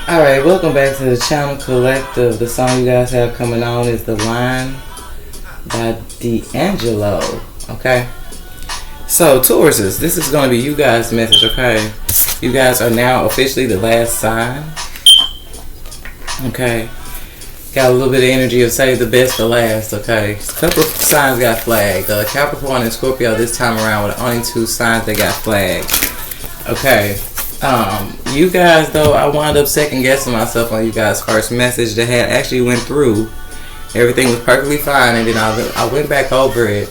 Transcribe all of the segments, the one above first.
Alright, welcome back to the channel Collective. The song you guys have coming on is The Line by D'Angelo. Okay? So, Tauruses, this is going to be you guys' message, okay? You guys are now officially the last sign. Okay? Got a little bit of energy of save the best for last, okay? A couple of signs got flagged. Capricorn and Scorpio this time around were the only two signs that got flagged. Okay? You guys, though, I wound up second guessing myself on you guys' first message that had actually went through. Everything was perfectly fine, and then I went back over it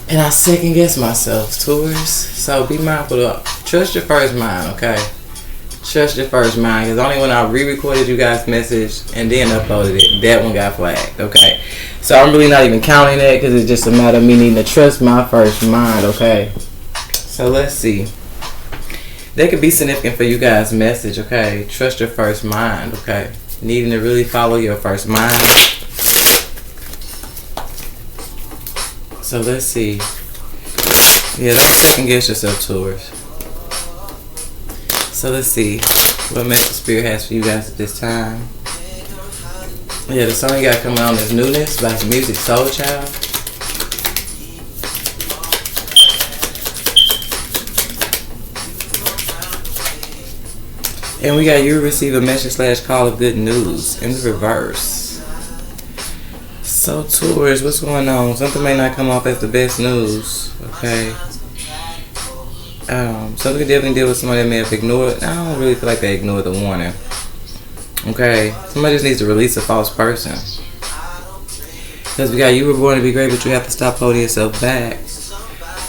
and I second guessed myself, Taurus. So be mindful to trust your first mind, okay? Trust your first mind, because only when I re-recorded you guys' message and then uploaded it, that one got flagged, okay? So I'm really not even counting that, because it's just a matter of me needing to trust my first mind, okay? So let's see. That could be significant for you guys' message, okay? Trust your first mind, okay? Needing to really follow your first mind. So let's see. Yeah, don't second guess yourself, Taurus. So let's see what message Spirit has for you guys at this time. Yeah, the song you got coming on is Newness by Music Soul Child. And we got you receive a message / call of good news in the reverse. So Taurus, what's going on? Something may not come off as the best news, okay? Something could definitely deal with somebody that may have ignored. I don't really feel like they ignored the warning. Okay? Somebody just needs to release a false person. Because we got you were born to be great, but you have to stop holding yourself back.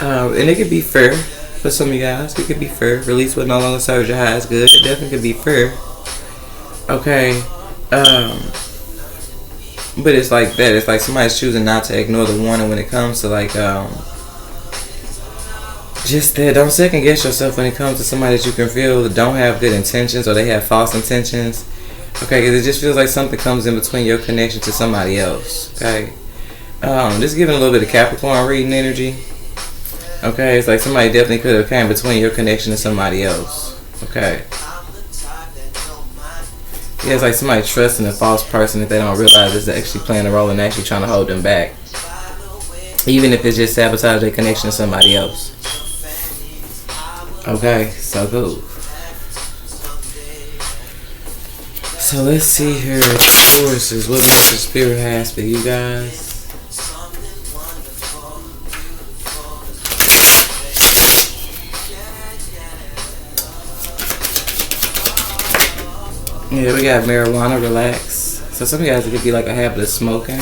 And it could be fair. For some of you guys, it could be fair. Release what no longer serves your highest good. It definitely could be fair. Okay. But it's like that. It's like somebody's choosing not to ignore the warning when it comes to like just that. Don't second guess yourself when it comes to somebody that you can feel that don't have good intentions or they have false intentions. Okay, because it just feels like something comes in between your connection to somebody else. Okay. Just giving a little bit of Capricorn reading energy. Okay, it's like somebody definitely could have came between your connection to somebody else. Okay. Yeah, it's like somebody trusting a false person that they don't realize is actually playing a role and actually trying to hold them back. Even if it's just sabotage their connection to somebody else. Okay, so cool. So let's see here, Taurus, what message Spirit has for you guys. Yeah, we got marijuana, relax. So some of you guys it could be like a habit of smoking.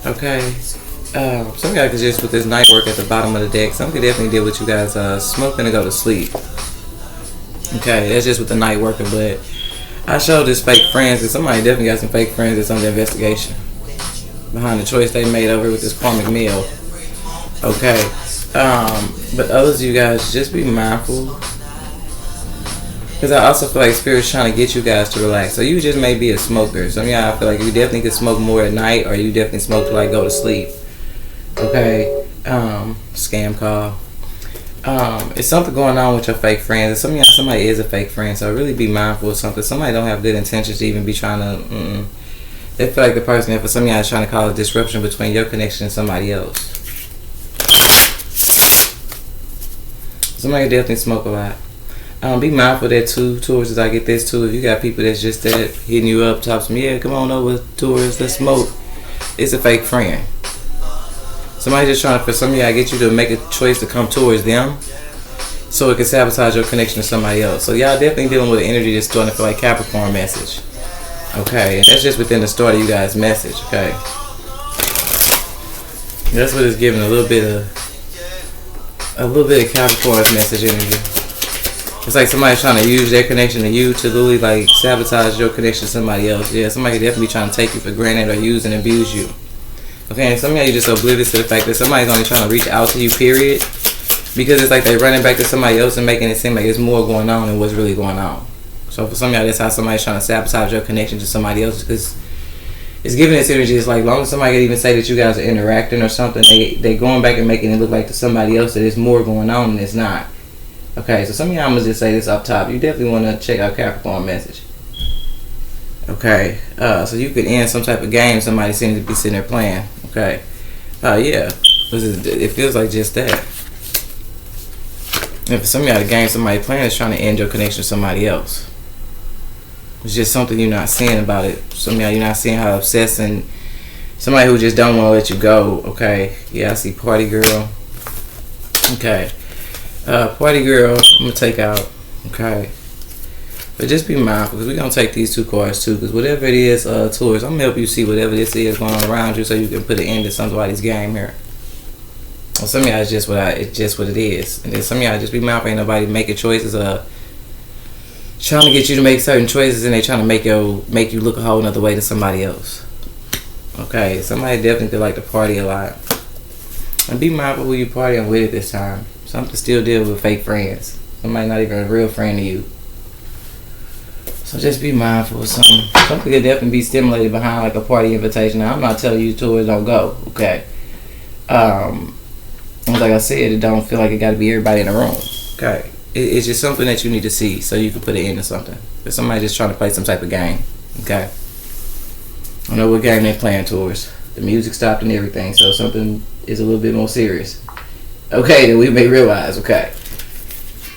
Okay. Some of you guys could just with this night work at the bottom of the deck. Some could definitely deal with you guys smoking to go to sleep. Okay, that's just with the night worker. But I showed this fake friends, and somebody definitely got some fake friends that's under investigation behind the choice they made over with this karmic meal. Okay. But others of you guys, just be mindful. Because I also feel like Spirit's trying to get you guys to relax. So you just may be a smoker. Some of y'all I feel like you definitely could smoke more at night, or you definitely smoke to like go to sleep. Okay. Scam call. It's something going on with your fake friends. And some of y'all, somebody is a fake friend. So really be mindful of something. Somebody don't have good intentions to even be trying to. They feel like the person that for some of y'all is trying to cause a disruption between your connection and somebody else. Somebody definitely smoke a lot. Be mindful of that too, Taurus, as I get this too. If you got people that's just that hitting you up, top some, yeah, come on over, Taurus, let's smoke. It's a fake friend. Somebody just trying to, for some of y'all, get you to make a choice to come towards them so it can sabotage your connection to somebody else. So y'all definitely dealing with an energy that's starting to feel like Capricorn message. Okay, and that's just within the start of you guys' message, okay? That's what it's giving a little bit of Capricorn's message energy. It's like somebody's trying to use their connection to you to literally like sabotage your connection to somebody else. Yeah, somebody could definitely be trying to take you for granted or use and abuse you. Okay, and some of you just oblivious to the fact that somebody's only trying to reach out to you, period. Because it's like they're running back to somebody else and making it seem like there's more going on than what's really going on. So for some of y'all, that's how somebody's trying to sabotage your connection to somebody else, because it's giving this energy. It's like, long as somebody can even say that you guys are interacting or something, they going back and making it look like to somebody else that there's more going on and it's not. Okay, so some of y'all, I'm gonna just say this off top. You definitely want to check out Capricorn message. Okay, so you could end some type of game somebody seems to be sitting there playing. Okay, yeah, it feels like just that. And for some of y'all, the game somebody playing is trying to end your connection to somebody else. It's just something you're not seeing about it. Some of y'all, you're not seeing how obsessed and somebody who just don't want to let you go. Okay, yeah, I see party girl. Okay, party girl, I'm gonna take out. Okay, but just be mindful because we're gonna take these two cards too. Because whatever it is, Taurus, I'm gonna help you see whatever this is going on around you, so you can put an end to somebody's game here. Well, some of y'all, it's just what it is, and then some of y'all just be mindful. Ain't nobody making choices, trying to get you to make certain choices, and they trying to make you look a whole nother way to somebody else. Okay, somebody definitely could like to party a lot. And be mindful who you partying with at this time. Some can still deal with fake friends. Somebody not even a real friend to you. So just be mindful of something. Something could definitely be stimulated behind like a party invitation. Now, I'm not telling you towards don't go, okay? Like I said, it don't feel like it got to be everybody in the room, okay? It's just something that you need to see so you can put it into something. If somebody just trying to play some type of game, okay? I don't know what game they're playing towards. The music stopped and everything, so something is a little bit more serious. Okay, then we may realize, okay.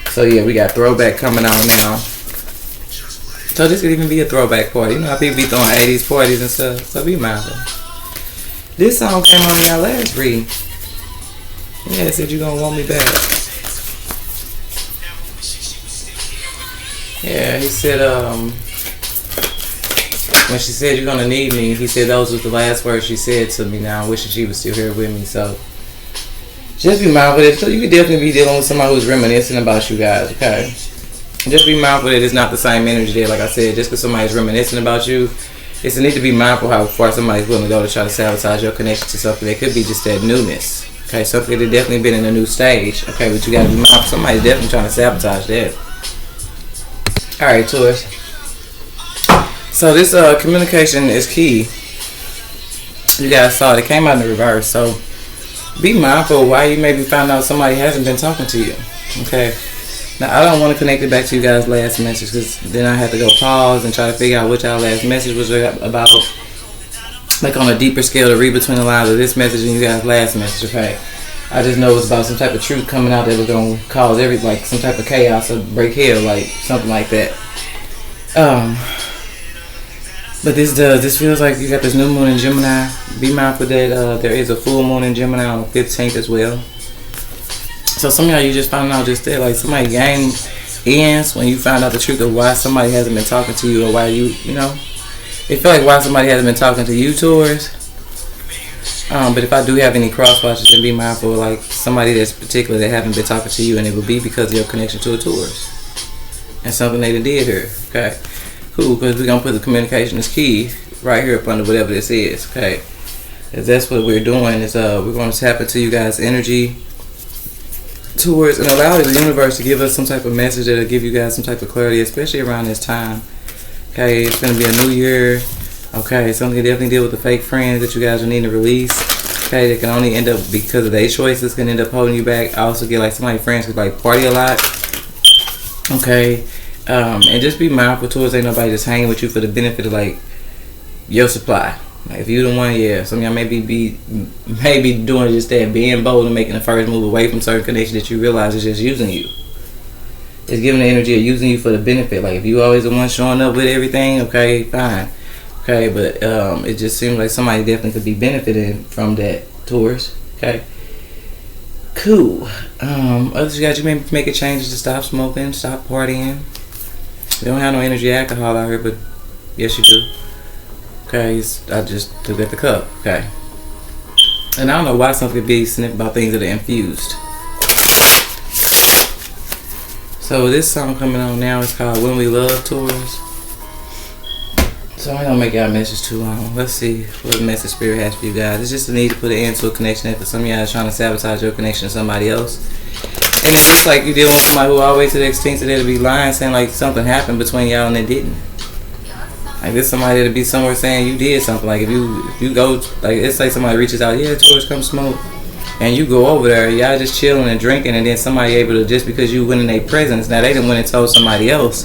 So yeah, we got throwback coming on now. So this could even be a throwback party. You know how people be throwing 80s parties and stuff, so be mindful. This song came on in our last reading. Yeah, it said you gonna want me back. Yeah, he said, when she said you're gonna need me, he said those was the last words she said to me. Now, wishing she was still here with me. So just be mindful that you could definitely be dealing with somebody who's reminiscing about you guys, okay? Just be mindful that it's not the same energy there. Like I said, just because somebody's reminiscing about you, it's a need to be mindful how far somebody's willing to go to try to sabotage your connection to something. That could be just that newness, okay? Something that definitely been in a new stage, okay? But you gotta be mindful. Somebody's definitely trying to sabotage that. All right, Taurus. So this communication is key. You guys saw it came out in the reverse. So be mindful why you maybe found out somebody hasn't been talking to you. Okay. Now I don't want to connect it back to you guys' last message because then I have to go pause and try to figure out what y'all last message was about. Like on a deeper scale to read between the lines of this message and you guys' last message. Okay. I just know it's about some type of truth coming out that was gonna cause like some type of chaos or break hell, like something like that. But this feels like you got this new moon in Gemini. Be mindful that there is a full moon in Gemini on the 15th as well. So some of y'all, you just found out just that, like somebody game ends when you find out the truth of why somebody hasn't been talking to you or why you know. It feel like why somebody hasn't been talking to you, Taurus. But if I do have any cross watches, then be mindful of like somebody that's particular that haven't been talking to you, and it will be because of your connection to a Taurus. And something they did here, okay? Cool, because we're going to put the communication as key right here up under whatever this is, okay? Because that's what we're doing is we're going to tap into you guys' energy towards and allow the universe to give us some type of message that will give you guys some type of clarity, especially around this time. Okay, it's going to be a new year. Okay, something to definitely deal with the fake friends that you guys will need to release. Okay, they can only end up because of their choices can end up holding you back. I also get like somebody friends who like party a lot. Okay, and just be mindful towards ain't nobody just hanging with you for the benefit of like your supply. Like if you the one, yeah, some of y'all maybe doing just that, being bold and making the first move away from certain connections that you realize is just using you. It's giving the energy of using you for the benefit. Like if you always the one showing up with everything, okay, fine. Okay, but it just seems like somebody definitely could be benefiting from that, Taurus. Okay. Cool. Others you guys, you may make a change to stop smoking, stop partying. We don't have no energy alcohol out here, but yes you do. Okay, I just took at the cup. Okay. And I don't know why something could be sniffed about things that are infused. So this song coming on now is called When We Love, Taurus. So I don't make y'all message too long. Let's see what the message spirit has for you guys. It's just a need to put an end to a connection that for some of y'all is trying to sabotage your connection to somebody else. And it's just like you dealing with somebody who all the way to the extent that they'll be lying, saying like something happened between y'all and it didn't. Like there's somebody that'll be somewhere saying you did something. Like if you go, like let's say somebody reaches out, yeah, Taurus, come smoke. and you go over there, y'all just chilling and drinking, and then somebody able to, just because you went in their presence, now they done went and told somebody else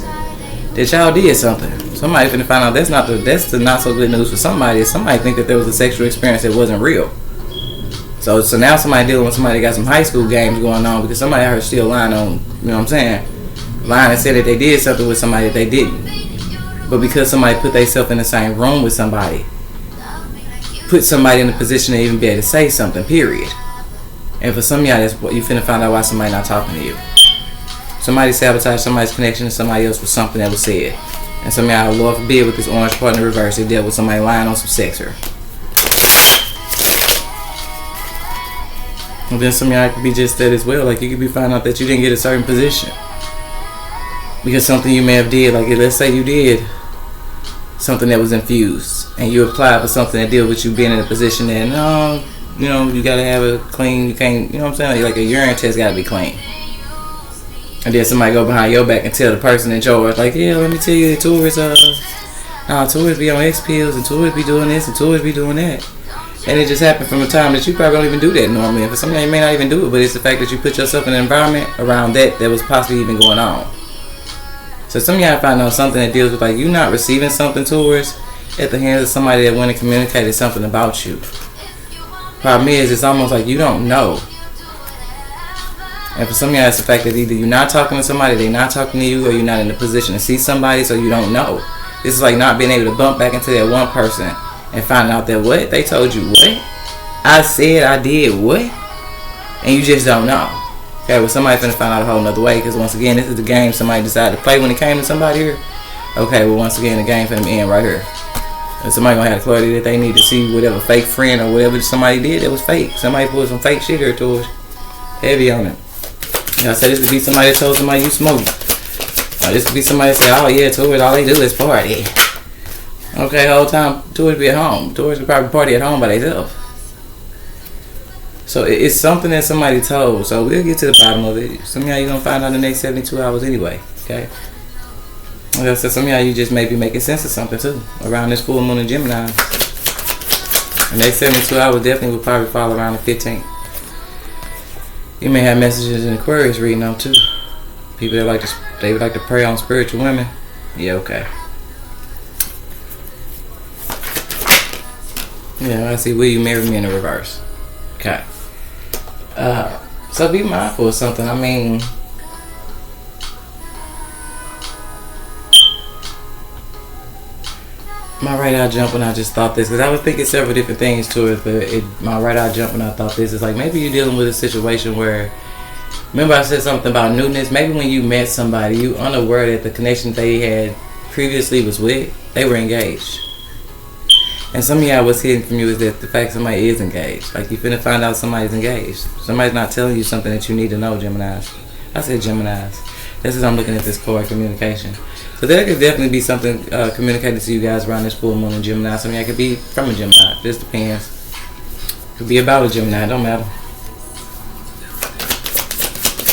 that y'all did something. Somebody finna find out that's the not so good news for somebody. Somebody think that there was a sexual experience that wasn't real. So now somebody dealing with somebody that got some high school games going on because somebody out here still lying on, you know what I'm saying? Lying and said that they did something with somebody that they didn't. But because somebody put themselves in the same room with somebody, put somebody in a position to even be able to say something, period. And for some of y'all, that's what you finna find out why somebody not talking to you. Somebody sabotaged somebody's connection to somebody else with something that was said. And some of y'all, Lord forbid, with this orange part in the reverse, they dealt with somebody lying on some sex or. And then some of y'all could be just that as well. Like you could be finding out that you didn't get a certain position because something you may have did. Like let's say you did something that was infused and you applied for something that deal with you being in a position that no, you know, you gotta have a clean. You can't, you know what I'm saying? Like a urine test gotta be clean. And then somebody go behind your back and tell the person in charge, like, yeah, let me tell you, the Taurus, Taurus be on X pills, and Taurus be doing this, and Taurus be doing that. And it just happened from a time that you probably don't even do that normally. And for some of you may not even do it, but it's the fact that you put yourself in an environment around that was possibly even going on. So some of y'all find out something that deals with, like, you not receiving something, Taurus, at the hands of somebody that went and communicated something about you. Problem is, it's almost like you don't know. And for some of y'all, it's the fact that either you're not talking to somebody, they're not talking to you, or you're not in a position to see somebody, so you don't know. This is like not being able to bump back into that one person and find out that what? They told you what? I said I did what? And you just don't know. Okay, well somebody finna find out a whole nother way, because once again, this is the game somebody decided to play when it came to somebody here. Okay, well once again, the game finna end right here. And somebody gonna have the clarity that they need to see whatever fake friend or whatever somebody did that was fake. Somebody put some fake shit here towards heavy on it. I said this could be somebody that told somebody you smoke. Or this could be somebody that said, oh yeah, Taurus, all they do is party. Okay, whole time Taurus be at home. Taurus could probably party at home by themselves. So it's something that somebody told. So we'll get to the bottom of it. Some of y'all you gonna find out in the next 72 hours anyway. Okay. Like I said, some of y'all you just may be making sense of something too around this full moon in Gemini. The next 72 hours definitely will probably fall around the 15th. You may have messages in Aquarius reading on too. People that would like to prey on spiritual women. Yeah, okay. Yeah, I see. Will you marry me in the reverse? Okay. So be mindful of something. I mean, my right eye jumped when I just thought this, because I was thinking several different things to it, but my right eye jumped when I thought this. It's like maybe you're dealing with a situation where, remember I said something about newness? Maybe when you met somebody, you unaware that the connection they had previously was with, they were engaged. And some of y'all, what's hidden from you is that the fact somebody is engaged. Like you finna find out somebody's engaged. Somebody's not telling you something that you need to know, Geminis. I said Geminis. This is I'm looking at this core communication. So there could definitely be something communicated to you guys around this full moon in Gemini. Some of y'all could be from a Gemini. This depends. Could be about a Gemini. It don't matter.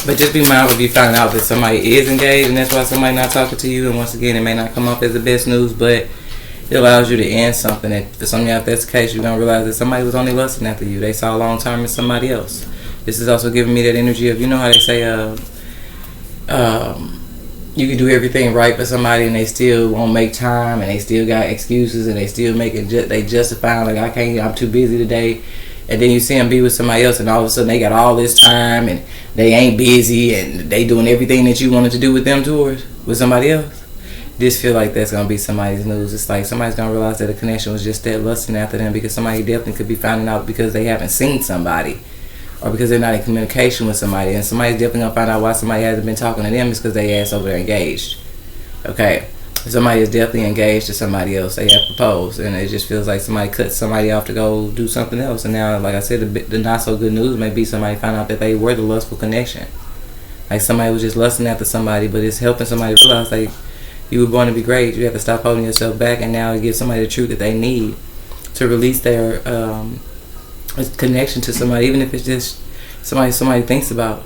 But just be mindful if you find out that somebody is engaged and that's why somebody not talking to you. And once again, it may not come up as the best news, but it allows you to end something. That for some of y'all, if that's the case, you're going to realize that somebody was only lusting after you. They saw long term in somebody else. This is also giving me that energy of, you know how they say, you can do everything right for somebody and they still won't make time and they still got excuses and they still make it, they justify like, I can't, I'm too busy today. And then you see them be with somebody else and all of a sudden they got all this time and they ain't busy and they doing everything that you wanted to do with them towards, with somebody else. This feel like that's going to be somebody's news. It's like somebody's going to realize that the connection was just that lusting after them, because somebody definitely could be finding out because they haven't seen somebody or because they're not in communication with somebody. And somebody's definitely going to find out why somebody hasn't been talking to them is because they ass over there engaged. Okay. Somebody is definitely engaged to somebody else. They have proposed and it just feels like somebody cut somebody off to go do something else. And now, like I said, the not so good news may be somebody find out that they were the lustful connection. Like somebody was just lusting after somebody, but it's helping somebody realize like, you were born to be great. You have to stop holding yourself back and now give somebody the truth that they need to release their connection to somebody, even if it's just somebody thinks about.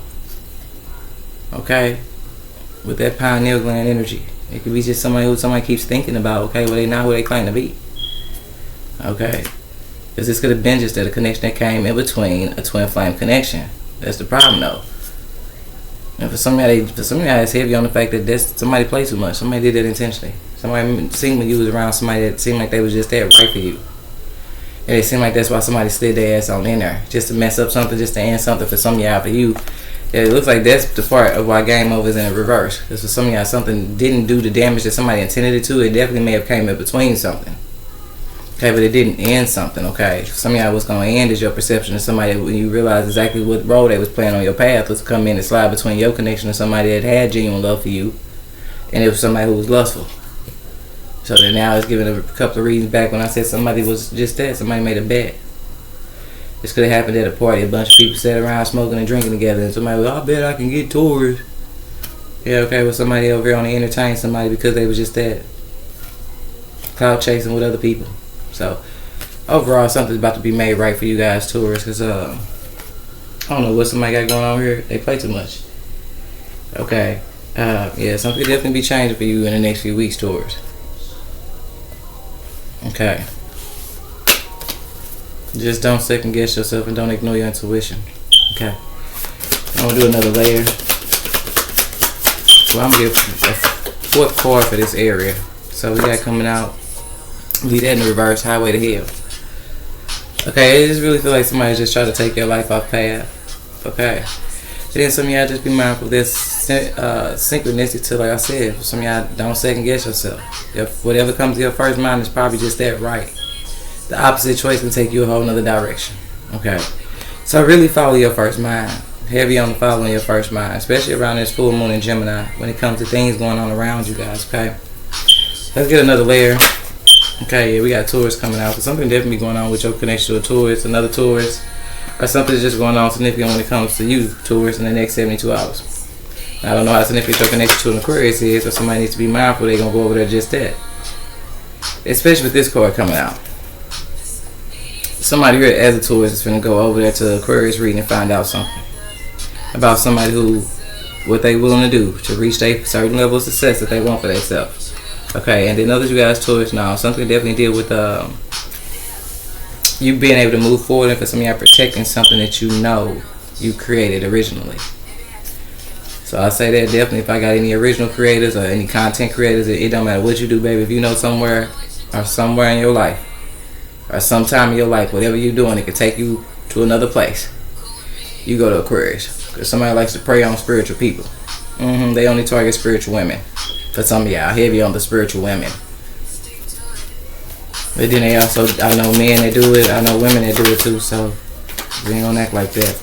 Okay? With that pineal gland energy. It could be just somebody who somebody keeps thinking about. Okay? Well, they not who they claim to be. Okay? Because this could have been just a connection that came in between a twin flame connection. That's the problem, though. And for somebody it's heavy on the fact that somebody played too much. Somebody did that intentionally. Somebody seen when you was around somebody that seemed like they was just that right for you. And it seemed like that's why somebody slid their ass on in there. Just to mess up something, just to end something for some of y'all, for you. Yeah, it looks like that's the part of why game over is in reverse. Because for some of y'all, something didn't do the damage that somebody intended it to. It definitely may have came in between something. Okay, but it didn't end something, okay? For some of y'all, what's going to end is your perception of somebody when you realize exactly what role they was playing on your path was to come in and slide between your connection and somebody that had genuine love for you. And it was somebody who was lustful. So then now it's giving a couple of reasons back when I said somebody was just that. Somebody made a bet. This could have happened at a party. A bunch of people sat around smoking and drinking together. And somebody was, I bet I can get Taurus. Yeah, okay, well somebody over here on the entertain somebody because they was just that. Cloud chasing with other people. So, overall, something's about to be made right for you guys, Taurus. Because, I don't know what somebody got going on here. They play too much. Okay. Yeah, something could definitely be changing for you in the next few weeks, Taurus. Okay. Just don't second guess yourself and don't ignore your intuition. Okay. I'm going to do another layer. Well, I'm going to give a fourth card for this area. So, we got coming out. Leave that in the reverse, highway to hell. Okay, it just really feel like somebody just trying to take your life off path. Okay. And then some of y'all just be mindful of this synchronicity to, like I said, some of y'all don't second guess yourself. If whatever comes to your first mind is probably just that right. The opposite choice can take you a whole nother direction. Okay. So really follow your first mind. Heavy on the following your first mind, especially around this full moon in Gemini when it comes to things going on around you guys, okay? Let's get another layer. Okay, yeah, we got Taurus coming out. So something definitely going on with your connection to a Taurus, another Taurus, or something's just going on significant when it comes to you, Taurus, in the next 72 hours. I don't know how significant your connection to an Aquarius is, so somebody needs to be mindful they're going to go over there just that. Especially with this card coming out. Somebody here as a Taurus is going to go over there to Aquarius reading and find out something about somebody who, what they willing to do to reach a certain level of success that they want for themselves. Okay, and then others you guys Taurus now, something definitely deal with you being able to move forward, and for some of y'all protecting something that you know you created originally. So I say that definitely if I got any original creators or any content creators, it don't matter what you do, baby. If you know somewhere or somewhere in your life or sometime in your life, whatever you're doing, it can take you to another place. You go to Aquarius. Because somebody likes to prey on spiritual people. They only target spiritual women. For some of y'all, heavy on the spiritual women. But then they also, I know men that do it, I know women that do it too, so we ain't gonna act like that.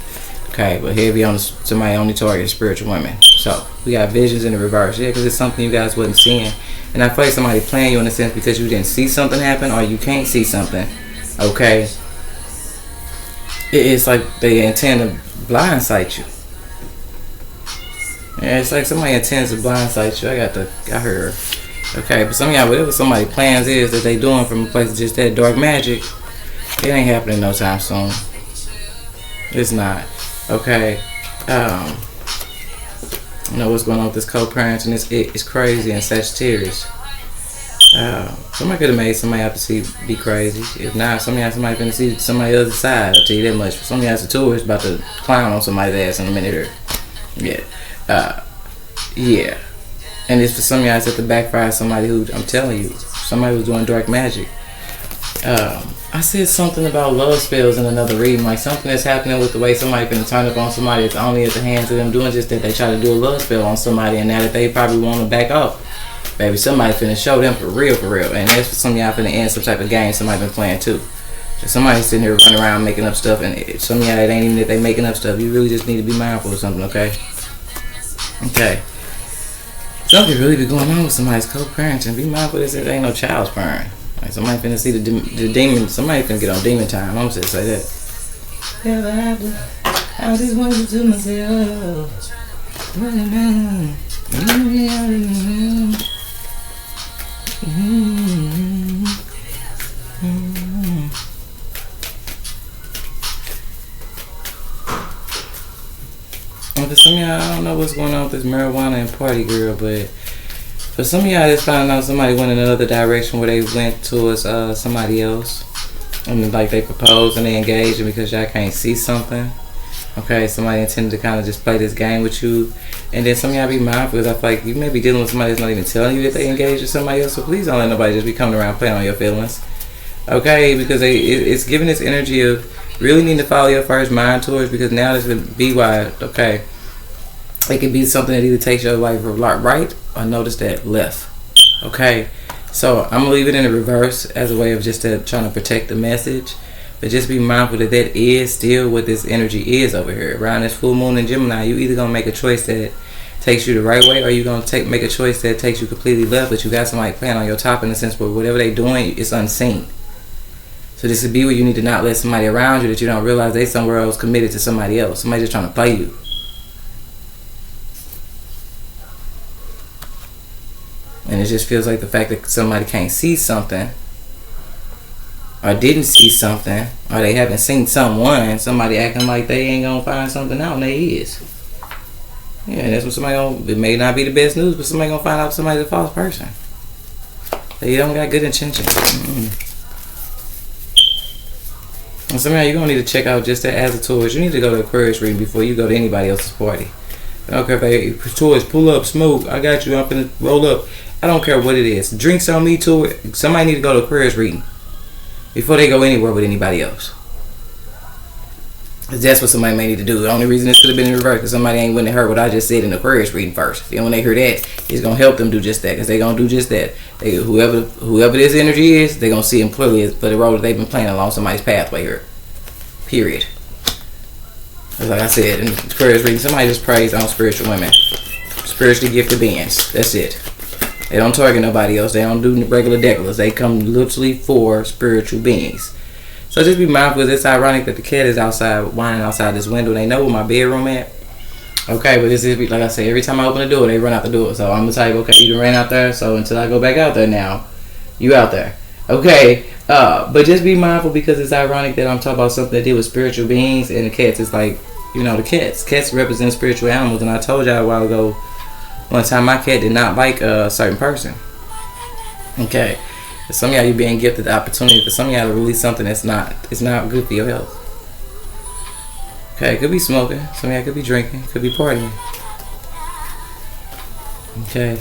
Okay, but heavy on somebody only target spiritual women. So we got visions in the reverse, yeah, because it's something you guys wasn't seeing. And I feel like somebody playing you in a sense because you didn't see something happen or you can't see something. Okay, it's like they intend to blindside you. Yeah, it's like somebody intends to blindside you. I heard. Okay, but some of y'all, whatever somebody's plans is that they doing from a place of just that dark magic, it ain't happening no time soon. It's not. Okay. I know what's going on with this co-parent, and it's crazy and Sagittarius. Somebody could have made somebody out to be crazy. If not, somebody finna see somebody else's side. I'll tell you that much. For somebody else, a tourist about to clown on somebody's ass in a minute or yeah. Yeah. And it's for some of y'all it's at the backfire somebody who, I'm telling you, somebody who's doing dark magic. I said something about love spells in another reading, like something that's happening with the way somebody can turn up on somebody. It's only at the hands of them doing just that. They try to do a love spell on somebody, and now that they probably want to back off, baby, somebody finna show them for real. And that's for some of y'all finna end some type of game somebody been playing too. So somebody's sitting here running around making up stuff, and some of y'all it ain't even that they making up stuff. You really just need to be mindful of something, okay? Okay. Something really be going on with somebody's co-parenting. Be mindful this ain't no child's parent. Like somebody finna see the demon. Somebody finna get on demon time. I'm just say that. Yeah, I just wanted to myself. And for some of y'all, I don't know what's going on with this marijuana and party girl, but for some of y'all that's finding out somebody went in another direction where they went towards somebody else. and like they propose and they engage, and because y'all can't see something, okay, somebody intended to kind of just play this game with you. And then some of y'all be mindful, because I feel like you may be dealing with somebody that's not even telling you that they engaged with somebody else. So please don't let nobody just be coming around playing on your feelings, okay? Because it's giving this energy of really needing to follow your first mind towards, because now this could be why, okay, it could be something that either takes your life right or notice that left, okay? So I'm gonna leave it in the reverse as a way of just trying to protect the message. But just be mindful that that is still what this energy is over here. Around this full moon in Gemini, you either gonna make a choice that takes you the right way, or you gonna make a choice that takes you completely left. But you got somebody playing on your top in the sense where whatever they doing is unseen. So this would be where you need to not let somebody around you that you don't realize they somewhere else committed to somebody else. Somebody just trying to play you. And it just feels like the fact that somebody can't see something, or didn't see something, or they haven't seen somebody acting like they ain't gonna find something out, and they is. Yeah, that's what somebody gonna, it may not be the best news, but somebody gonna find out somebody's a false person. They don't got good intentions. And somehow you're gonna need to check out just that as a Taurus. You need to go to Aquarius reading before you go to anybody else's party. I don't care if they, Taurus, pull up, smoke, I got you, I'm finna roll up. I don't care what it is. Drinks on me, Taurus. Somebody need to go to Aquarius reading before they go anywhere with anybody else. That's what somebody may need to do. The only reason this could have been in reverse because somebody ain't went and heard what I just said in the Aquarius reading first. Then when they hear that, it's going to help them do just that, because they going to do just that. Whoever this energy is, they're going to see them clearly for the role that they've been playing along somebody's pathway here. Period. Like I said in the Aquarius reading, somebody just prays on spiritual women. Spiritually gifted beings. That's it. They don't target nobody else. They don't do regular decklers. They come literally for spiritual beings. So just be mindful. It's ironic that the cat is outside, whining outside this window. They know where my bedroom at. Okay, but this is, like I say, every time I open the door, they run out the door. So I'm the type, okay, you done ran out there, so until I go back out there now, you out there. Okay, but just be mindful, because it's ironic that I'm talking about something that deal with spiritual beings, and the cats is like, you know, the cats. Cats represent spiritual animals, and I told y'all a while ago, one time my cat did not like a certain person. Okay. For some of y'all, you being gifted the opportunity for some of y'all to release something it's not good for your health. Okay, it could be smoking, some of y'all could be drinking, could be partying. Okay.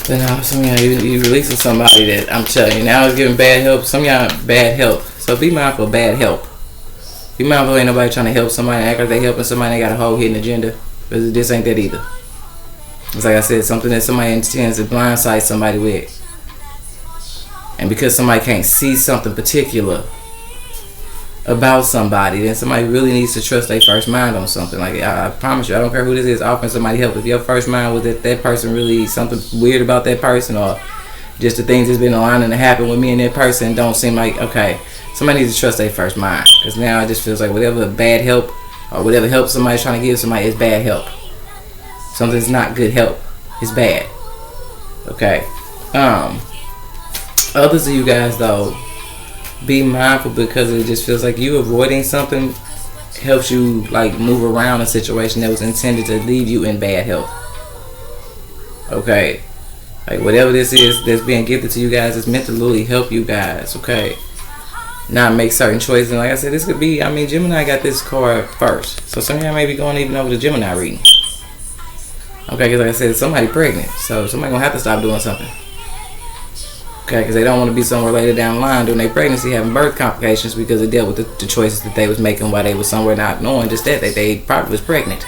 But now some of y'all you releasing somebody that I'm telling you now is giving bad help. Some of y'all bad help. So be mindful of bad help. Be mindful ain't nobody trying to help somebody act like they helping somebody they got a whole hidden agenda. Because this ain't that either. It's like I said, something that somebody intends to blindside somebody with. And because somebody can't see something particular about somebody, then somebody really needs to trust their first mind on something. Like I promise you, I don't care who this is offering somebody help. If your first mind was that person really something weird about that person, or just the things that's been aligning to happen with me and that person don't seem like, okay, somebody needs to trust their first mind. Because now it just feels like whatever bad help or whatever help somebody's trying to give somebody is bad help. Something's not good help. It's bad. Okay. Others of you guys though, be mindful, because it just feels like you avoiding something helps you like move around a situation that was intended to leave you in bad health. Okay. Like whatever this is that's being gifted to you guys is meant to literally help you guys. Okay. Not make certain choices. And like I said, this could be, I mean, Gemini got this card first. So some of y'all may be going even over the Gemini reading. Okay, because like I said, somebody pregnant. So somebody going to have to stop doing something. Okay, because they don't want to be somewhere later down the line during their pregnancy having birth complications because they dealt with the choices that they was making while they was somewhere not knowing just that they probably was pregnant.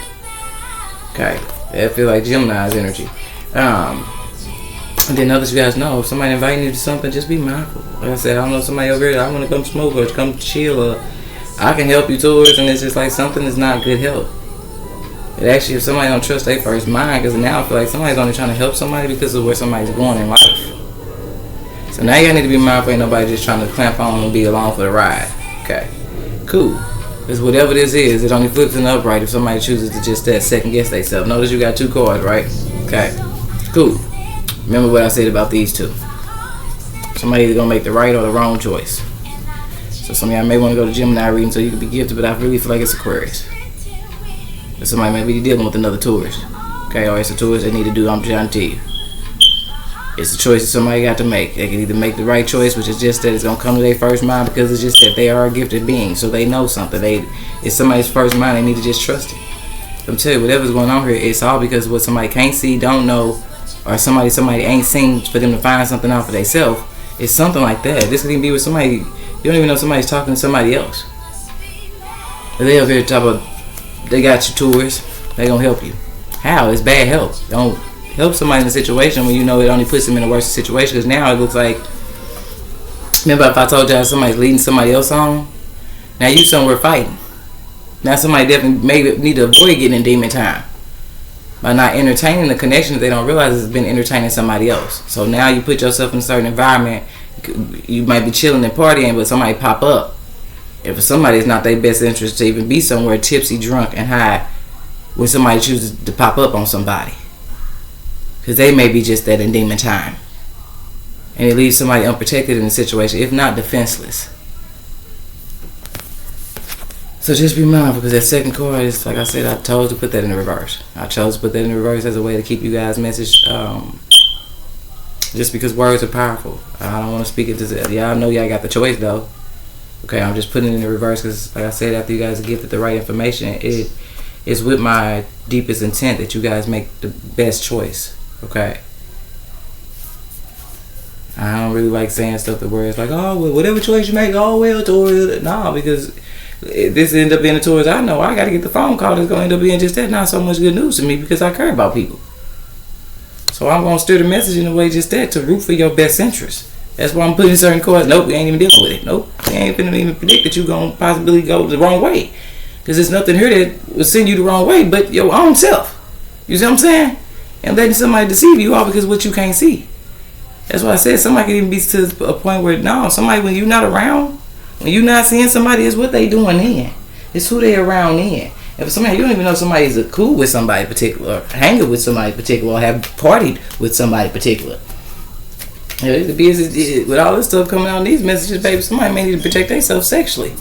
Okay, that feel like Gemini's energy. And then others of you guys know, if somebody inviting you to something, just be mindful. Like I said, I don't know, somebody over here, I want to come smoke or come chill, or I can help you towards, and it's just like something is not good help. But actually, if somebody don't trust their first mind, because now I feel like somebody's only trying to help somebody because of where somebody's going in life. So now you need to be mindful, ain't nobody just trying to clamp on and be along for the ride. Okay, cool. Because whatever this is, it only flips in the upright if somebody chooses to just second guess themselves. Notice you got two cards, right? Okay, cool. Remember what I said about these two. Somebody either gonna make the right or the wrong choice. So some of y'all may want to go to Gemini reading so you can be gifted, but I really feel like it's Aquarius. Or somebody may be dealing with another Taurus. Okay, or it's a Taurus they need to do, I'm trying to tell you. It's a choice that somebody got to make. They can either make the right choice, which is just that it's gonna come to their first mind because it's just that they are a gifted being, so they know something. It's somebody's first mind. They need to just trust it. I'm telling you, whatever's going on here, it's all because what somebody can't see, don't know, or somebody ain't seen for them to find something out for themselves. It's something like that. This could even be with somebody you don't even know. Somebody's talking to somebody else. They over here talk about they got you tours. They gonna help you. How? It's bad help. Don't help somebody in a situation when you know it only puts them in a worse situation. Because now it looks like, remember if I told y'all somebody's leading somebody else on? Now you somewhere fighting. Now somebody definitely maybe need to avoid getting in demon time by not entertaining the connection that they don't realize has been entertaining somebody else. So now you put yourself in a certain environment. You might be chilling and partying, but somebody pop up. If somebody it's not their best interest to even be somewhere tipsy, drunk, and high when somebody chooses to pop up on somebody. Because they may be just that in demon time. And it leaves somebody unprotected in the situation, if not defenseless. So just be mindful, because that second card is, like I said, I chose to put that in the reverse. I chose to put that in the reverse as a way to keep you guys' message, just because words are powerful. I don't want to speak it to y'all know y'all got the choice though. Okay, I'm just putting it in the reverse because, like I said, after you guys get the right information, it is with my deepest intent that you guys make the best choice. Okay. I don't really like saying stuff that where it's like, oh, well, whatever choice you make, oh, well, Taurus. No, because this end up being the Taurus I know. I got to get the phone call that's going to end up being just that. Not so much good news to me because I care about people. So I'm going to steer the message in a way just that to root for your best interest. That's why I'm putting certain cards. Nope, we ain't even dealing with it. Nope, we ain't finna even predict that you going to possibly go the wrong way. Because there's nothing here that will send you the wrong way but your own self. You see what I'm saying? And letting somebody deceive you all because of what you can't see. That's why I said somebody can even be to a point where, no, somebody when you're not around, when you're not seeing somebody, it's what they doing then. It's who they around then. If somebody, you don't even know somebody's cool with somebody particular, or hanging with somebody particular, or have partied with somebody particular. You know, it could be with all this stuff coming out in these messages, baby, somebody may need to protect themselves sexually.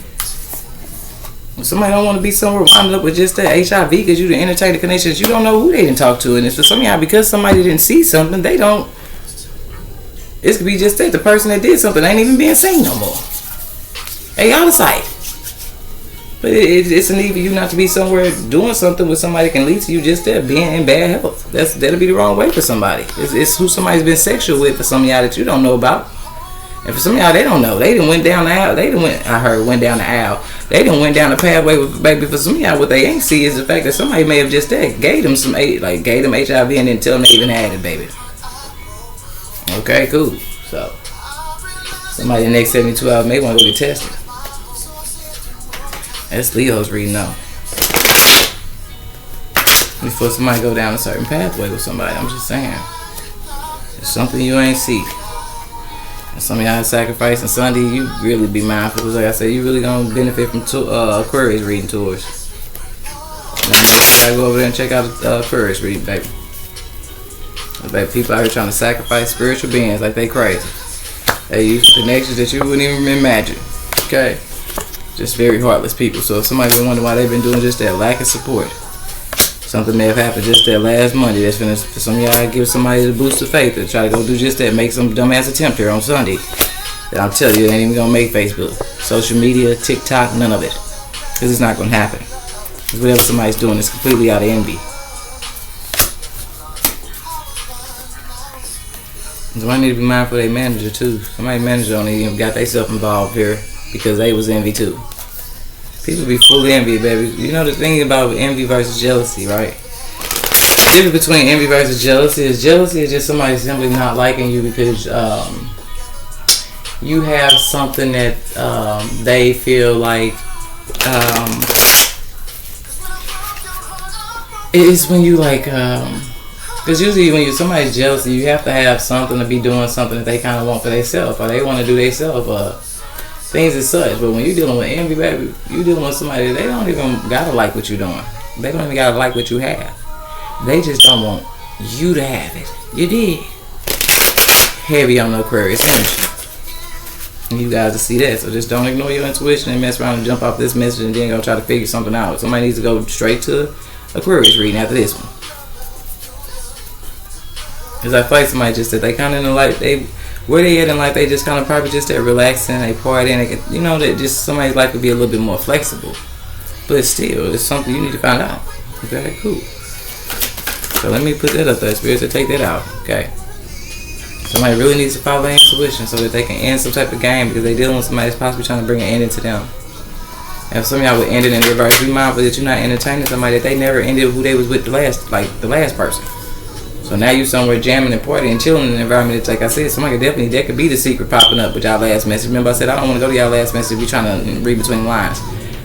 If somebody don't want to be somewhere wound up with just that HIV because you didn't entertain the connections, you don't know who they didn't talk to. And if for some y'all, because somebody didn't see something, they don't. It could be just that the person that did something ain't even being seen no more. They out of sight. But it's a need for you not to be somewhere doing something with somebody that can lead to you just there being in bad health. That'll be the wrong way for somebody. It's who somebody's been sexual with for some of y'all that you don't know about. And for some of y'all, they don't know. They done went down the aisle. Went down the aisle. They done went down the pathway with baby. For some of y'all, what they ain't see is the fact that somebody may have just gave them gave them HIV and didn't tell them they even had it, baby. Okay, cool. So somebody in the next 72 hours may want to go get tested. That's Leo's reading though. Before somebody go down a certain pathway with somebody, I'm just saying. It's something you ain't see. And some of y'all sacrificing Sunday, you really be mindful. Because like I said, you really gonna benefit from Aquarius reading tours. And I gotta go over there and check out Aquarius reading, baby. Baby, people out here trying to sacrifice spiritual beings like they crazy. They use connections that you wouldn't even imagine. Okay? Just very heartless people. So if somebody been wondering why they've been doing just that, lack of support. Something may have happened just that last Monday. That's finna, for some of y'all, give somebody the boost of faith to try to go do just that. Make some dumbass attempt here on Sunday. That I'm telling you, it ain't even gonna make Facebook, social media, TikTok, none of it. Because it's not gonna happen. Because whatever somebody's doing is completely out of envy. Somebody need to be mindful of their manager too. Somebody's manager don't even got themselves involved here because they was envy too. People be full of envy, baby. You know the thing about envy versus jealousy, right? The difference between envy versus jealousy is just somebody simply not liking you because you have something that they feel like it's when you like because usually when somebody's jealous, you have to have something to be doing something that they kind of want for themselves, or they want to do themselves, things as such. But when you're dealing with envy, baby, you're dealing with somebody that they don't even gotta like what you're doing. They don't even gotta like what you have. They just don't want you to have it. You did. Heavy on the Aquarius energy. And you guys will see that. So just don't ignore your intuition and mess around and jump off this message and then go try to figure something out. Somebody needs to go straight to Aquarius reading after this one. Because I feel like somebody just said they kind of in life, where they at in life, they just kind of probably just at relaxing, they partying, that just somebody's life could be a little bit more flexible. But still, it's something you need to find out. Okay, cool. So let me put that up there, spirits, to take that out. Okay. Somebody really needs to follow their intuition so that they can end some type of game, because they're dealing with somebody that's possibly trying to bring an ending to them. And if some of y'all would end it in reverse, be mindful that you're not entertaining somebody that they never ended who they was with the last person. So now you somewhere jamming and partying and chilling in an environment that's, like I said, somebody definitely, that could be the secret popping up with y'all last message. Remember I said I don't want to go to y'all last message if you're trying to read between the lines.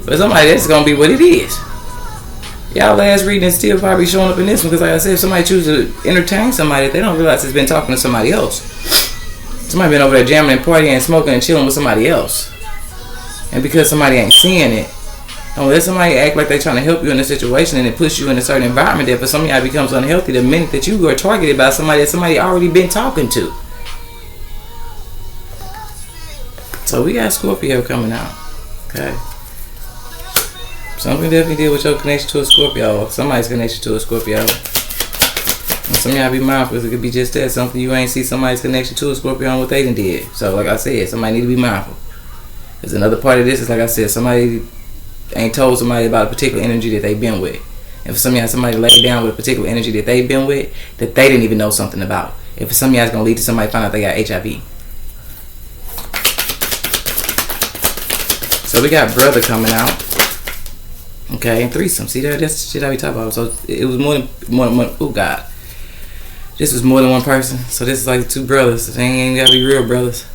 But somebody, that's going to be what it is. Y'all last reading is still probably showing up in this one, because like I said, if somebody chooses to entertain somebody, they don't realize it's been talking to somebody else. Somebody been over there jamming and partying and smoking and chilling with somebody else. And because somebody ain't seeing it, don't let somebody act like they're trying to help you in a situation and it puts you in a certain environment that for some of y'all becomes unhealthy the minute that you are targeted by somebody that somebody already been talking to. So we got Scorpio coming out. Okay. Something definitely deal with your connection to a Scorpio. Somebody's connection to a Scorpio. And some of y'all be mindful, it could be just that. Something you ain't see somebody's connection to a Scorpio and what they done did. So like I said, somebody need to be mindful. There's another part of this is, like I said, somebody ain't told somebody about a particular energy that they've been with. And for some of y'all, somebody laid down with a particular energy that they've been with that they didn't even know something about. And for some of y'all, it's going to lead to somebody find out they got HIV. So we got brother coming out. Okay, and threesome. See that? That's the shit I be talking about. So it was more than one. Oh God, this was more than one person. So this is like two brothers. They ain't gotta be real brothers.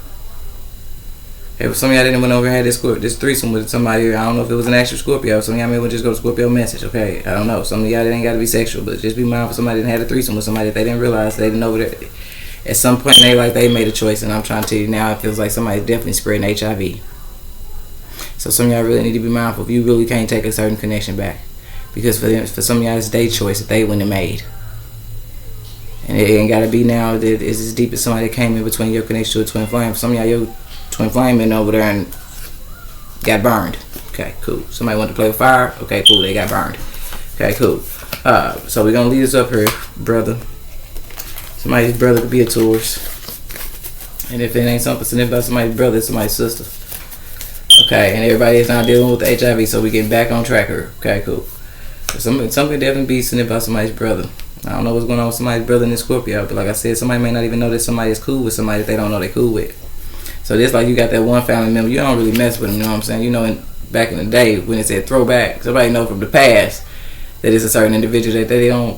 If some of y'all didn't went over and had this threesome with somebody, I don't know if it was an actual Scorpio. Some of y'all may want to just go to Scorpio message. Okay, I don't know. Some of y'all ain't gotta be sexual, but just be mindful. Somebody didn't have a threesome with somebody that they didn't realize they didn't know that. At some point in their life, they made a choice, and I'm trying to tell you now, it feels like somebody's definitely spreading HIV. So some of y'all really need to be mindful if you really can't take a certain connection back. Because for some of y'all, it's their choice that they wouldn't have made. And it ain't got to be now that it's as deep as somebody that came in between your connection to a twin flame. For some of y'all, your twin flame been over there and got burned. Okay, cool. Somebody wanted to play with fire. Okay, cool. They got burned. Okay, cool. So we're going to lead us up here, brother. Somebody's brother could be a Taurus. And if it ain't something significant about somebody's brother, it's somebody's sister. Okay, and everybody is now dealing with the HIV, so we get back on track here. Okay, cool. Something definitely be significant about somebody's brother. I don't know what's going on with somebody's brother in this Scorpio, but like I said, somebody may not even know that somebody is cool with somebody that they don't know they cool with. So just like you got that one family member, you don't really mess with them, you know what I'm saying? You know, back in the day when it said throwback, somebody know from the past that it's a certain individual that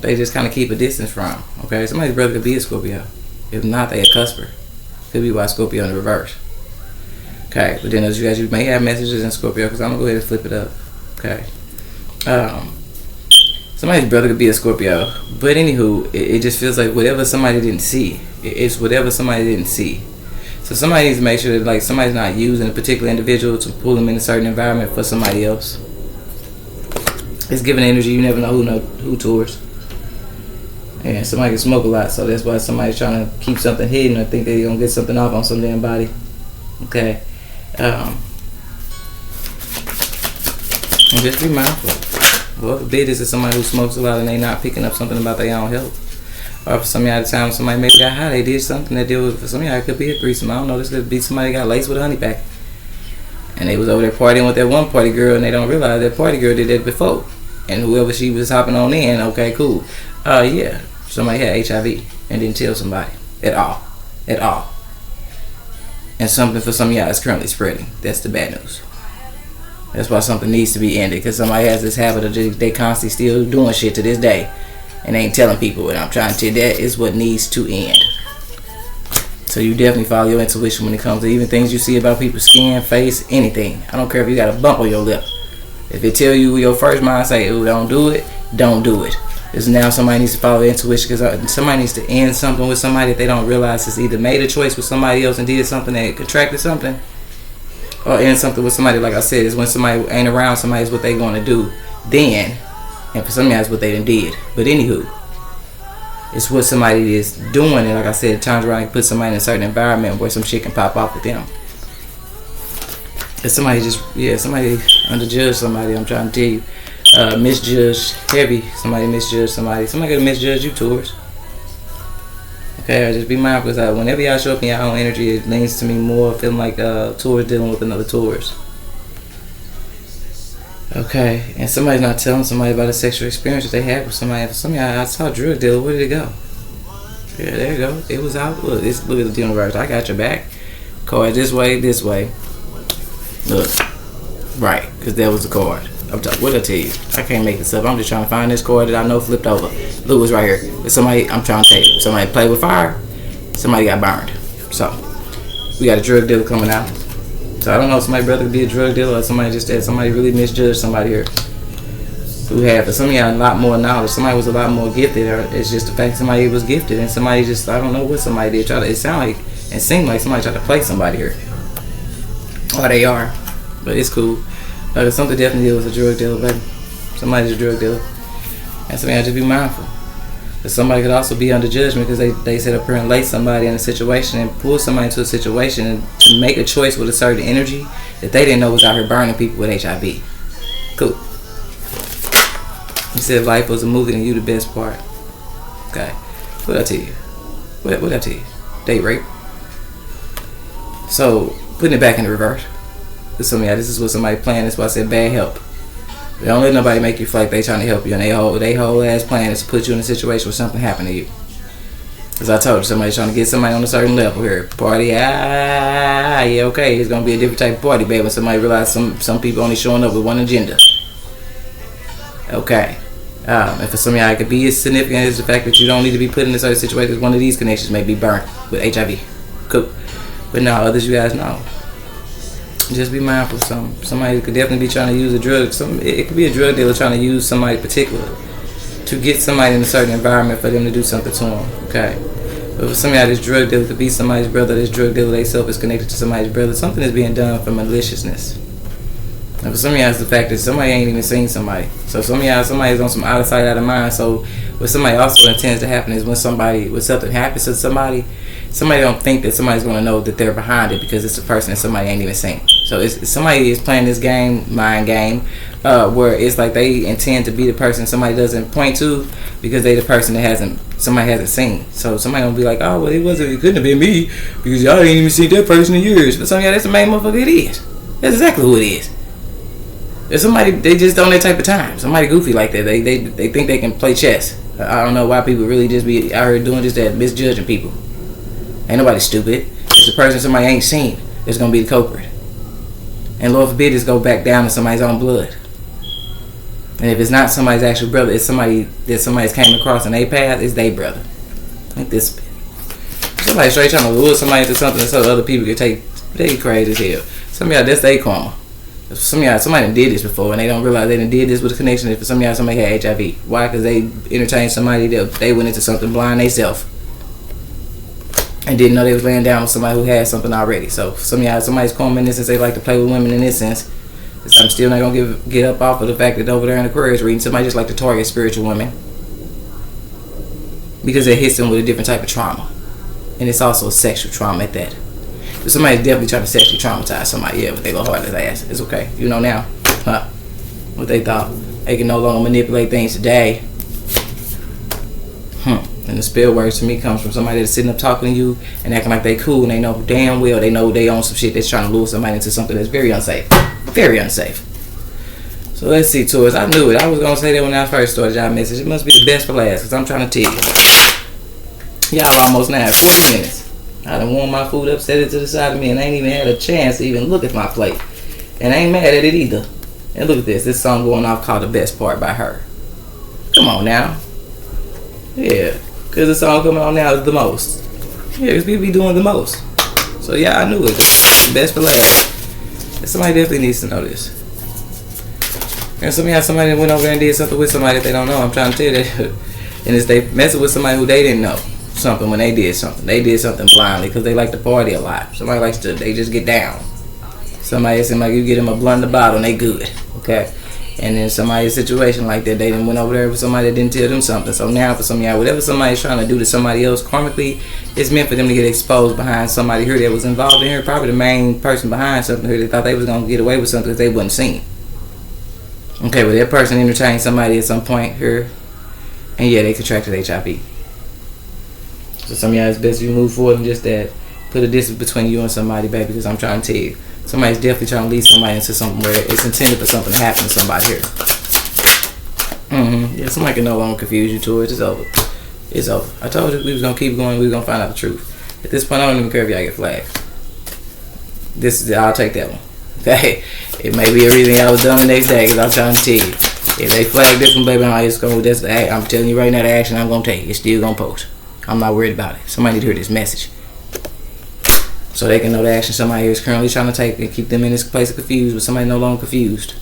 they just kind of keep a distance from. Okay, somebody's brother could be a Scorpio. If not, they a cusper. Could be why Scorpio in the reverse. Okay, but then as you guys, you may have messages in Scorpio, because I'm going to go ahead and flip it up. Okay. Somebody's brother could be a Scorpio. But anywho, it just feels like whatever somebody didn't see. It's whatever somebody didn't see. So somebody needs to make sure that like somebody's not using a particular individual to pull them in a certain environment for somebody else. It's giving energy. You never know who tours. And somebody can smoke a lot, so that's why somebody's trying to keep something hidden or think they're going to get something off on some damn body. Okay. And just be mindful. Well, forbid this is somebody who smokes a lot and they not picking up something about their own health. Or for some of y'all at the time, somebody maybe got high, they did something that deal with, for some of y'all it could be a threesome. I don't know, this could be somebody got laced with a honey pack. And they was over there partying with that one party girl and they don't realize that party girl did that before. And whoever she was hopping on in, okay, cool. Yeah, somebody had HIV and didn't tell somebody at all. At all. And something for some of y'all is currently spreading. That's the bad news. That's why something needs to be ended, because somebody has this habit of they constantly still doing shit to this day and ain't telling people. And I'm trying to tell you, that is what needs to end. So you definitely follow your intuition when it comes to even things you see about people's skin, face, anything. I don't care if you got a bump on your lip. If it tell you your first mind say, "Oh, don't do it," don't do it. Because now somebody needs to follow their intuition, because somebody needs to end something with somebody that they don't realize has either made a choice with somebody else and did something that contracted something, or end something with somebody, like I said, is when somebody ain't around somebody is what they going to do then, and for some guys what they done did. But anywho, it's what somebody is doing, and like I said, it turns around and puts somebody in a certain environment where some shit can pop off with them. If somebody somebody underjudged somebody, I'm trying to tell you. Misjudged heavy. Somebody misjudged somebody. Somebody gonna misjudge you, Taurus. Okay, or just be mindful because whenever y'all show up in your own energy, it leans to me more feeling like Taurus dealing with another Taurus. Okay, and somebody's not telling somebody about a sexual experience that they had with somebody. For some of y'all, I saw a drug dealer. Where did it go? Yeah, there you go. It was out. Look, look at the universe. I got your back. Card this way, this way. Look, right, because that was the card. What did I tell you? I can't make this up. I'm just trying to find this card that I know flipped over. Look, what's right here. It's somebody. I'm trying to tell you. Somebody played with fire. Somebody got burned. So we got a drug dealer coming out. So I don't know if somebody's brother could be a drug dealer or somebody just that somebody really misjudged somebody here. Who had, for some of y'all, a lot more knowledge. Somebody was a lot more gifted. Or it's just the fact somebody was gifted and somebody just, I don't know what somebody did. It seemed like somebody tried to play somebody here. Or they are. But it's cool. Something definitely was a drug dealer, baby. Somebody's a drug dealer. And somebody has to be mindful. But somebody could also be under judgment because they sit up here and lay somebody in a situation and pull somebody into a situation and to make a choice with a certain energy that they didn't know was out here burning people with HIV. Cool. You said life was a movie and you the best part. Okay. What'd I tell you? What'd I tell you? Date rape. So, putting it back in the reverse. This is what somebody playing. That's why I said bad help. They don't let nobody make you feel like they trying to help you, and they whole ass plan is to put you in a situation where something happened to you. As I told you, somebody's trying to get somebody on a certain level here. Party, yeah, okay. It's gonna be a different type of party, baby. When somebody realize some people only showing up with one agenda. Okay. And for some of y'all, it could be as significant as the fact that you don't need to be put in a certain situation because one of these connections may be burnt with HIV. Cool. But now others, you guys know. Just be mindful. Somebody could definitely be trying to use a drug. It could be a drug dealer trying to use somebody particular to get somebody in a certain environment for them to do something to them. Okay. But for some of y'all, this drug dealer could be somebody's brother. This drug dealer themselves is connected to somebody's brother. Something is being done for maliciousness. And for some of y'all, it's the fact that somebody ain't even seen somebody. So some of y'all, somebody's on some out of sight, out of mind. So what somebody also intends to happen is when something happens to somebody don't think that somebody's going to know that they're behind it because it's a person that somebody ain't even seen. So it's somebody is playing this game, mind game, where it's like they intend to be the person somebody doesn't point to because they the person that somebody hasn't seen. So somebody gonna be like, oh well, it couldn't have been me because y'all ain't even seen that person in years. But some of y'all, that's the main motherfucker it is. That's exactly who it is. There's somebody, they just on that type of time. Somebody goofy like that. They think they can play chess. I don't know why people really just be out here doing just that, misjudging people. Ain't nobody stupid. It's the person somebody ain't seen that's gonna be the culprit. And Lord forbid this go back down to somebody's own blood. And if it's not somebody's actual brother, it's somebody that somebody's came across in their path, it's their brother. Like this. Somebody straight trying to lure somebody into something so other people can take. They crazy as hell. Some of y'all, that's their karma. Some of y'all, somebody done did this before and they don't realize they done did this with a connection. If for some of y'all, somebody had HIV. Why? Because they entertained somebody that they went into something blind themselves and didn't know they was laying down with somebody who had something already. So some of y'all, somebody's karma in this sense, they like to play with women in this sense. I'm still not gonna get up off of the fact that over there in Aquarius reading, somebody just like to target spiritual women because it hits them with a different type of trauma, and it's also a sexual trauma at that. But somebody's definitely trying to sexually traumatize somebody, yeah, with their little heartless ass. It's okay, you know now, what they thought. They can no longer manipulate things today. And the spell words to me comes from somebody that's sitting up talking to you and acting like they cool and they know damn well they know they own some shit that's trying to lure somebody into something that's very unsafe. Very unsafe. So let's see, Taurus. I knew it. I was going to say that when I first started y'all message. It must be the best for last because I'm trying to tell you. Y'all almost now 40 minutes. I done warmed my food up, set it to the side of me, and I ain't even had a chance to even look at my plate. And I ain't mad at it either. And look at this. This song going off called The Best Part by her. Come on now. Yeah. Because the song coming on now is the most. Yeah, because people be doing the most. So yeah, I knew it. The best for last. And somebody definitely needs to know this. And some of y'all, somebody that went over there and did something with somebody that they don't know. I'm trying to tell you that. And it's they messing with somebody who they didn't know something when they did something. They did something blindly because they like to party a lot. Somebody likes to, they just get down. Somebody seems like you get them a blunt in the bottle and they good. Okay? And then somebody's situation like that, they done went over there with somebody that didn't tell them something. So now for some of y'all, whatever somebody's trying to do to somebody else karmically, it's meant for them to get exposed behind somebody here that was involved in here. Probably the main person behind something here. They thought they was going to get away with something that they wasn't seeing. Okay, well that person entertained somebody at some point here. And yeah, they contracted HIV. So some of y'all, it's best you move forward and just that. Put a distance between you and somebody, baby, because I'm trying to tell you. Somebody's definitely trying to lead somebody into something where it's intended for something to happen to somebody here. Yeah, somebody can no longer confuse you to it. It's over. It's over. I told you we was gonna keep going. We was gonna find out the truth. At this point, I don't even care if y'all get flagged. I'll take that one. Okay, it may be everything I was done the next day because I'm trying to tell you. If they flag this one, baby, I'm just gonna. I'm telling you right now, the action I'm gonna take. It's still gonna post. I'm not worried about it. Somebody need to hear this message, so they can know the action somebody here is currently trying to take and keep them in this place of confused, but somebody no longer confused.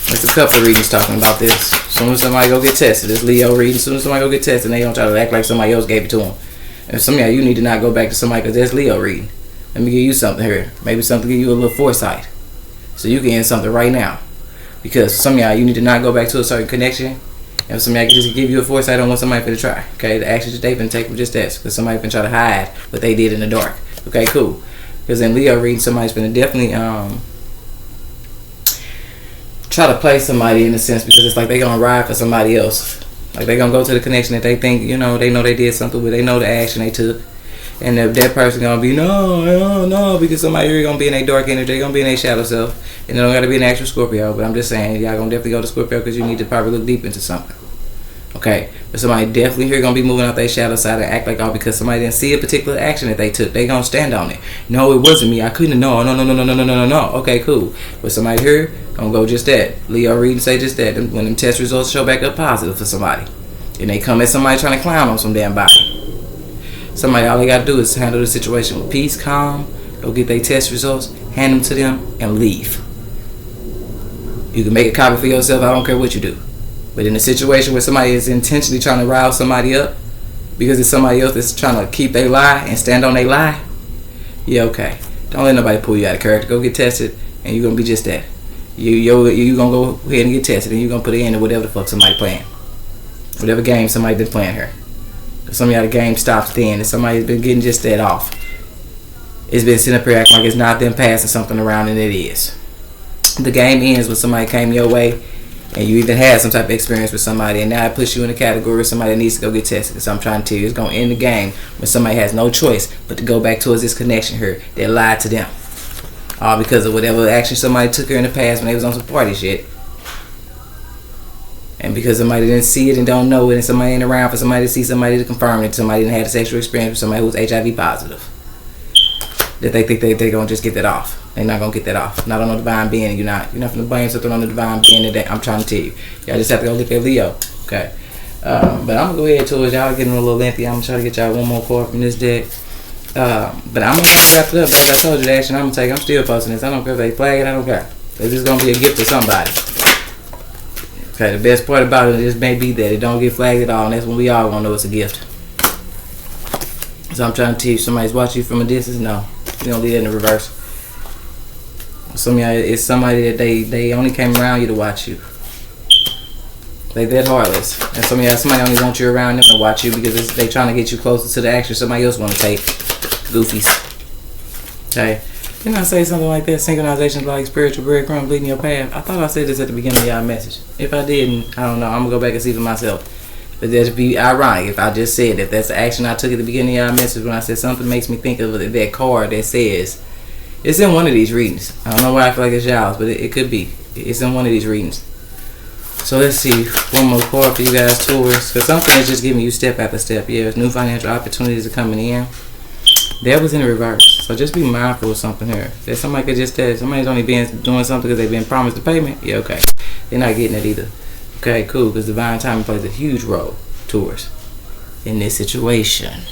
There's a couple of readings talking about this. As soon as somebody go get tested, this Leo reading, as soon as somebody go get tested, they don't try to act like somebody else gave it to them. And some of y'all, you need to not go back to somebody because that's Leo reading. Let me give you something here. Maybe something to give you a little foresight. So you can end something right now. Because some of y'all, you need to not go back to a certain connection. And some of y'all can just give you a foresight on what somebody finna try. Okay, the actions that they finna take from just that. Because somebody finna try to hide what they did in the dark. Okay, cool. Because in Leo reading, somebody's finna definitely try to play somebody in a sense, because it's like they gonna ride for somebody else. Like they gonna go to the connection that they think, they know they did something with, they know the action they took, and if that person gonna be no, because somebody here gonna be in their dark energy, they gonna be in their shadow self, and they don't gotta be an actual Scorpio. But I'm just saying, y'all gonna definitely go to Scorpio because you need to probably look deep into something. Okay, but somebody definitely here gonna be moving out their shadow side and act like because somebody didn't see a particular action that they took. They gonna stand on it. No, it wasn't me. I couldn't. No. Okay, cool. But somebody here gonna go just that. Leo read and say just that. When them test results show back up positive for somebody, and they come at somebody trying to clown on some damn body. Somebody, all they gotta do is handle the situation with peace, calm. Go get their test results, hand them to them, and leave. You can make a copy for yourself. I don't care what you do. But in a situation where somebody is intentionally trying to rile somebody up because it's somebody else that's trying to keep their lie and stand on their lie, yeah, okay. Don't let nobody pull you out of character. Go get tested, and you're going to be just that. You're going to go ahead and get tested, and you're going to put it in whatever the fuck somebody playing. Whatever game somebody been playing here. Because some of y'all, the game stops then, and somebody's been getting just that off. It's been sitting up here acting like it's not them passing something around, and it is. The game ends when somebody came your way, and you even had some type of experience with somebody, and now it puts you in a category of somebody that needs to go get tested. So I'm trying to tell you, it's going to end the game when somebody has no choice but to go back towards this connection here that lied to them. All because of whatever action somebody took her in the past when they was on some party shit. And because somebody didn't see it and don't know it, and somebody ain't around for somebody to see somebody to confirm it, somebody didn't have a sexual experience with somebody who was HIV positive, that they think they're going to just get that off. They're not going to get that off. Not on no divine being. You're not going to blame something on the divine being that I'm trying to tell you. Y'all just have to go look at Leo. Okay. But I'm going to go ahead towards y'all getting a little lengthy. I'm going to try to get y'all one more card from this deck. But I'm going to wrap it up. As I told you, the action I'm going to take, I'm still posting this. I don't care if they flag it. I don't care. This is going to be a gift for somebody. Okay. The best part about it just may be that it don't get flagged at all. And that's when we all going to know it's a gift. So I'm trying to tell you, somebody's watching you from a distance. No. You don't leave it in the reverse. Some of y'all, it's somebody that they only came around you to watch you. They that heartless. And some of y'all, somebody only wants you around them to watch you because they trying to get you closer to the action somebody else want to take. Goofies. Okay. Didn't I say something like that? Synchronization like spiritual breadcrumbs leading your path. I thought I said this at the beginning of y'all message. If I didn't, I don't know. I'm going to go back and see for myself. But that'd be ironic if I just said that that's the action I took at the beginning of y'all message when I said something makes me think of that card that says, it's in one of these readings. I don't know why I feel like it's y'all's, but it could be. It's in one of these readings. So let's see. One more card for you guys, Taurus. Because something is just giving you step after step. Yeah, there's new financial opportunities are coming in. That was in the reverse. So just be mindful of something here. That somebody could just tell somebody's only been doing something because they've been promised the payment. Yeah, okay. They're not getting it either. Okay, cool. Because divine timing plays a huge role, Taurus, in this situation.